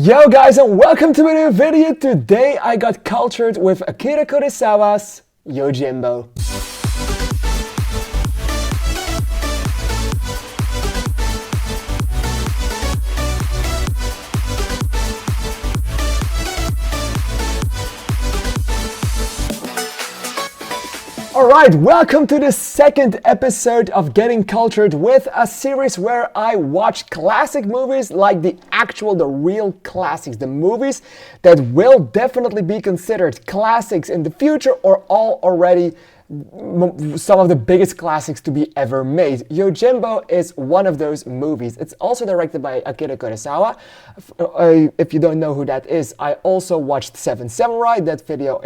Yo guys, and welcome to a new video. Today I got cultured with Akira Kurosawa's Yojimbo. Alright, welcome to the second episode of Getting Cultured, with a series where I watch classic movies, like the real classics, the movies that will definitely be considered classics in the future or all already some of the biggest classics to be ever made. Yojimbo is one of those movies. It's also directed by Akira Kurosawa. If you don't know who that is, I also watched Seven Samurai. That video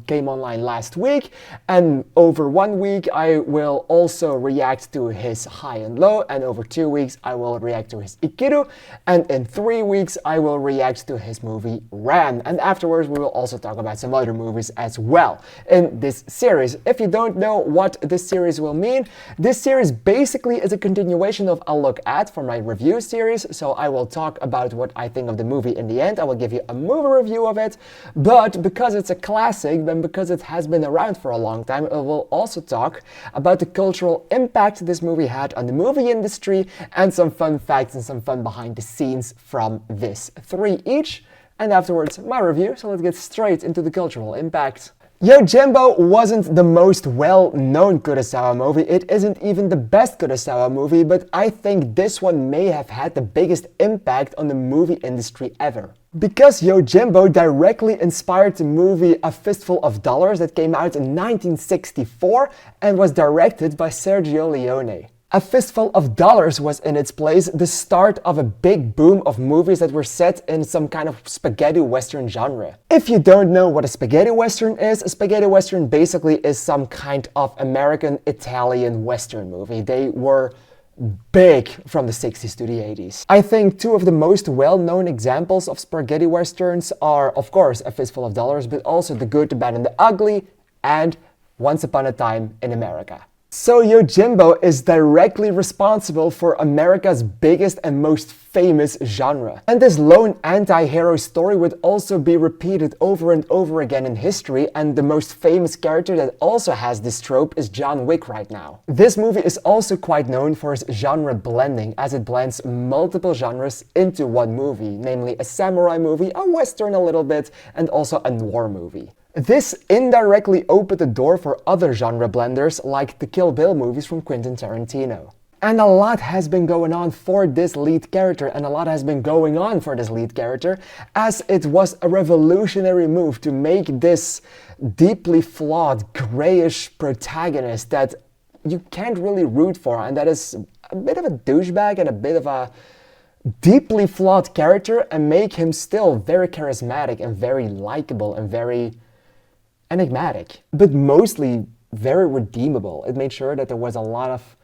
came online last week, and over 1 week I will also react to his High and Low, and over 2 weeks I will react to his Ikiru, and in 3 weeks I will react to his movie Ran, and afterwards we will also talk about some other movies as well in this series. If you don't know what this series will mean, this series basically is a continuation of A Look At for my review series. So I will talk about what I think of the movie in the end. I will give you a movie review of it. But because it's a classic, and because it has been around for a long time, I will also talk about the cultural impact this movie had on the movie industry and some fun facts and some fun behind the scenes from this. 3 each, and afterwards my review. So let's get straight into the cultural impact. Yojimbo wasn't the most well-known Kurosawa movie. It isn't even the best Kurosawa movie, but I think this one may have had the biggest impact on the movie industry ever. Because Yojimbo directly inspired the movie A Fistful of Dollars that came out in 1964 and was directed by Sergio Leone. A Fistful of Dollars was in its place the start of a big boom of movies that were set in some kind of spaghetti western genre. If you don't know what a spaghetti western is, a spaghetti western basically is some kind of American Italian western movie. They were big from the 60s to the 80s. I think 2 of the most well-known examples of spaghetti westerns are, of course, A Fistful of Dollars, but also The Good, the Bad, and the Ugly, and Once Upon a Time in America. So Yojimbo is directly responsible for America's biggest and most famous genre. And this lone anti-hero story would also be repeated over and over again in history, and the most famous character that also has this trope is John Wick right now. This movie is also quite known for its genre blending, as it blends multiple genres into one movie, namely a samurai movie, a western a little bit, and also a noir movie. This indirectly opened the door for other genre blenders like the Kill Bill movies from Quentin Tarantino. And a lot has been going on for this lead character, as it was a revolutionary move to make this deeply flawed, grayish protagonist that you can't really root for, and that is a bit of a douchebag and a bit of a deeply flawed character, and make him still very charismatic and very likable and very enigmatic, but mostly very redeemable. It made sure that there was a lot of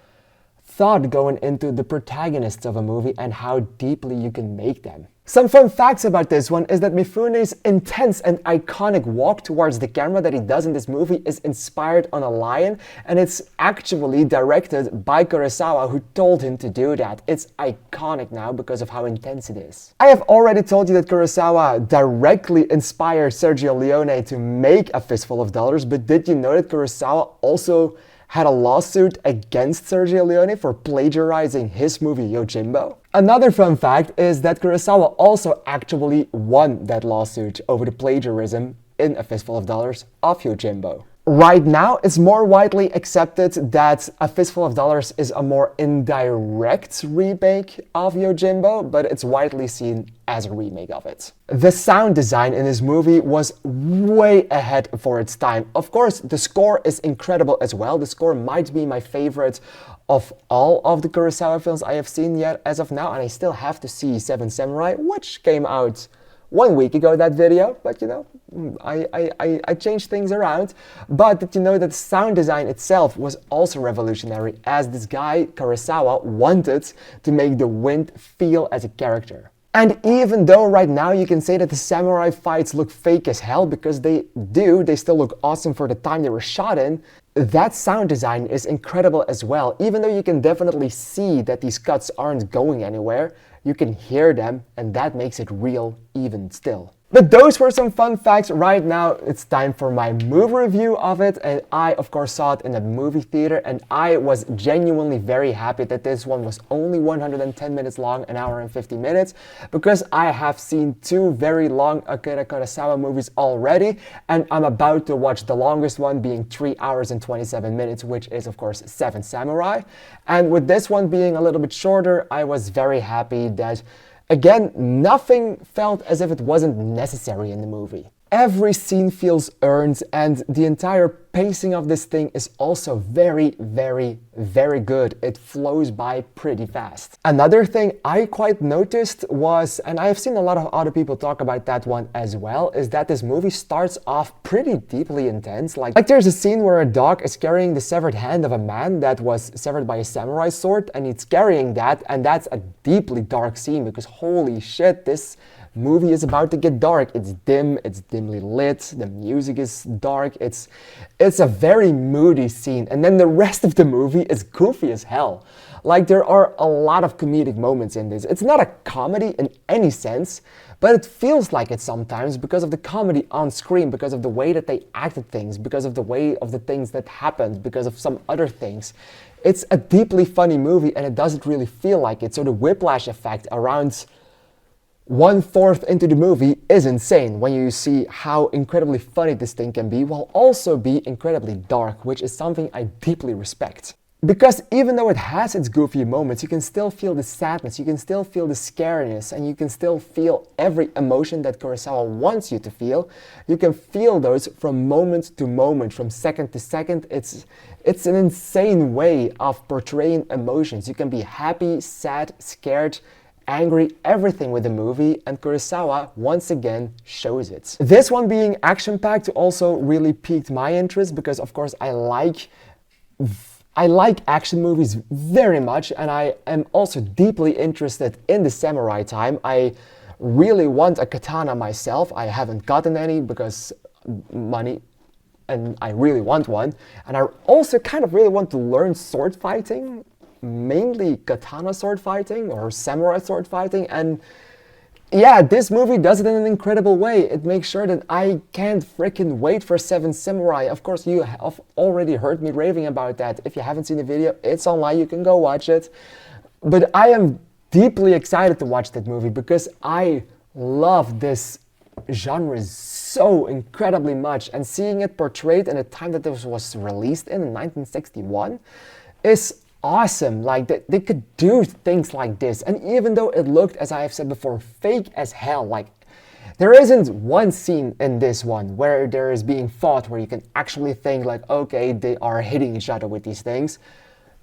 thought going into the protagonists of a movie and how deeply you can make them. Some fun facts about this one is that Mifune's intense and iconic walk towards the camera that he does in this movie is inspired on a lion, and it's actually directed by Kurosawa, who told him to do that. It's iconic now because of how intense it is. I have already told you that Kurosawa directly inspired Sergio Leone to make A Fistful of Dollars, but did you know that Kurosawa also had a lawsuit against Sergio Leone for plagiarizing his movie Yojimbo? Another fun fact is that Kurosawa also actually won that lawsuit over the plagiarism in A Fistful of Dollars of Yojimbo. Right now, it's more widely accepted that A Fistful of Dollars is a more indirect remake of Yojimbo, but it's widely seen as a remake of it. The sound design in this movie was way ahead for its time. Of course, the score is incredible as well. The score might be my favorite of all of the Kurosawa films I have seen yet as of now, and I still have to see Seven Samurai, which came out 1 week ago, that video, but you know, I changed things around. But did you know that the sound design itself was also revolutionary, as this guy, Kurosawa, wanted to make the wind feel as a character. And even though right now you can say that the samurai fights look fake as hell, because they still look awesome for the time they were shot in, that sound design is incredible as well. Even though you can definitely see that these cuts aren't going anywhere, you can hear them, and that makes it real even still. But those were some fun facts. Right now, it's time for my movie review of it. And I, of course, saw it in a movie theater. And I was genuinely very happy that this one was only 110 minutes long, an hour and 50 minutes. Because I have seen two very long Akira Kurosawa movies already. And I'm about to watch the longest one, being 3 hours and 27 minutes, which is, of course, Seven Samurai. And with this one being a little bit shorter, I was very happy that, again, nothing felt as if it wasn't necessary in the movie. Every scene feels earned, and the entire pacing of this thing is also very, very, very good. It flows by pretty fast. Another thing I quite noticed was, and I have seen a lot of other people talk about that one as well, is that this movie starts off pretty deeply intense. Like there's a scene where a dog is carrying the severed hand of a man that was severed by a samurai sword, and it's carrying that, and that's a deeply dark scene because holy shit, this movie is about to get dark. It's dim, it's dimly lit, the music is dark, it's a very moody scene. And then the rest of the movie is goofy as hell. Like, there are a lot of comedic moments in this. It's not a comedy in any sense, but it feels like it sometimes because of the comedy on screen, because of the way that they acted things, because of the way of the things that happened, because of some other things. It's a deeply funny movie and it doesn't really feel like it. So the whiplash effect around 1/4 into the movie is insane when you see how incredibly funny this thing can be, while also be incredibly dark, which is something I deeply respect. Because even though it has its goofy moments, you can still feel the sadness, you can still feel the scariness, and you can still feel every emotion that Kurosawa wants you to feel. You can feel those from moment to moment, from second to second. It's an insane way of portraying emotions. You can be happy, sad, scared, angry, everything with the movie, and Kurosawa once again shows it. This one being action-packed also really piqued my interest because, of course, I like action movies very much, and I am also deeply interested in the samurai time. I really want a katana myself. I haven't gotten any because money, and I really want one. And I also kind of really want to learn sword fighting, mainly katana sword fighting or samurai sword fighting, and yeah, this movie does it in an incredible way. It makes sure that I can't freaking wait for Seven Samurai. Of course, you have already heard me raving about that. If you haven't seen the video, it's online, you can go watch it. But I am deeply excited to watch that movie because I love this genre so incredibly much, and seeing it portrayed in a time that this was released in 1961 is awesome. Like, they could do things like this, and even though it looked, as I have said before, fake as hell, like there isn't one scene in this one where there is being fought where you can actually think like, okay, they are hitting each other with these things.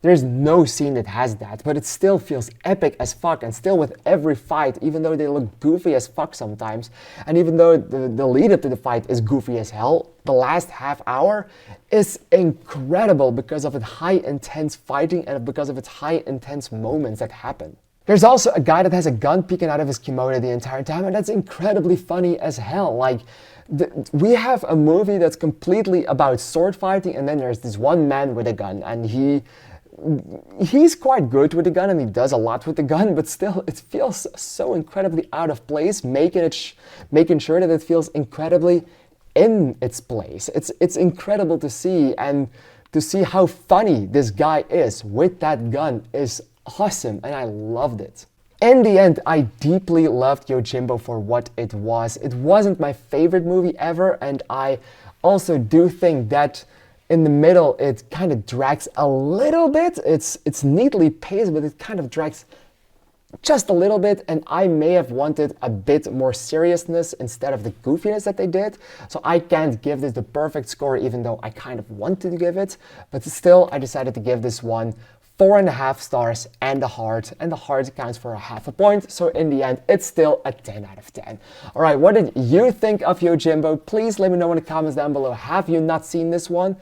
There's no scene that has that, but it still feels epic as fuck, and still with every fight, even though they look goofy as fuck sometimes, and even though the lead up to the fight is goofy as hell, the last half hour is incredible because of its high intense fighting and because of its high intense moments that happen. There's also a guy that has a gun peeking out of his kimono the entire time, and that's incredibly funny as hell. Like, we have a movie that's completely about sword fighting, and then there's this one man with a gun, and he's quite good with the gun and he does a lot with the gun, but still it feels so incredibly out of place, making sure that it feels incredibly in its place. It's incredible to see, and to see how funny this guy is with that gun is awesome, and I loved it. In the end, I deeply loved Yojimbo for what it was. It wasn't my favorite movie ever, and I also do think that in the middle, it kind of drags a little bit. It's neatly paced, but it kind of drags just a little bit, and I may have wanted a bit more seriousness instead of the goofiness that they did. So I can't give this the perfect score, even though I kind of wanted to give it. But still, I decided to give this one 4.5 stars and a heart, and the heart counts for 0.5 point, so in the end it's still a 10 out of 10. Alright, what did you think of Yojimbo? Please let me know in the comments down below. Have you not seen this one?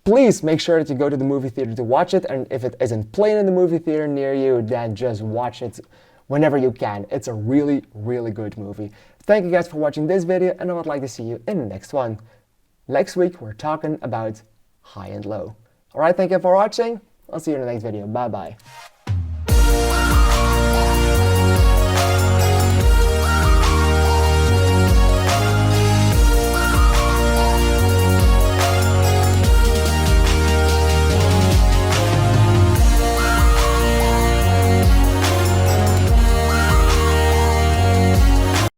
Please make sure that you go to the movie theater to watch it, and if it isn't playing in the movie theater near you, then just watch it whenever you can. It's a really, really good movie. Thank you guys for watching this video, and I would like to see you in the next one. Next week we're talking about high and low. Alright, thank you for watching. I'll see you in the next video. Bye bye.